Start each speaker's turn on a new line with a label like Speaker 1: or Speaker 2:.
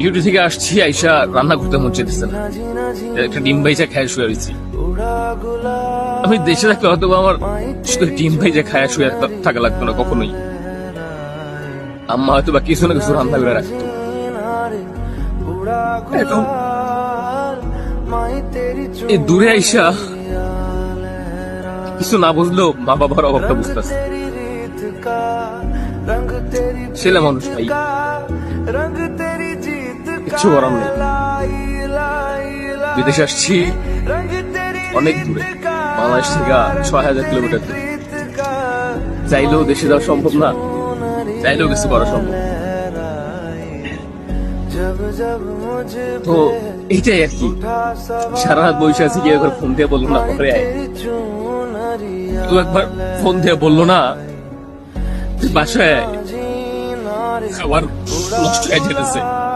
Speaker 1: Duty থেকে আসছি, আইসা রান্না করতে মন চাইতেছে না, একটা ডিম ভাইজা খায় শুয়ে রয়েছি। আমি দেশে থাকলে হয়তো আমার শুধু ডিম ভাইজা খায় শুয়ে থাকা লাগতো না কখনোই। আম্মা হয়তো বা কিছু না কিছু রান্না করে রাখতো। এখন এই দূরে আইসা কিছু না বুঝলেও মা বাবার অভাবটা বুঝতেছে। ছেলে মানুষ ভাই, কিছু করার নেই। বিদেশে আসছি অনেক দূরে, বাংলাদেশ থেকে ৬,০০০ কিলোমিটার দূরে। চাইলেও দেশে যাওয়া সম্ভব না, চাইলেও কিছু করা সম্ভব। তো এইটাই আর কি, সারা রাত বসে আছি, কেউ একবার ফোন দিয়ে বললো না পরে আয়, কেউ একবার ফোন দিয়ে বললো না বাসায় খাবার নষ্ট হয়ে যেতেছে।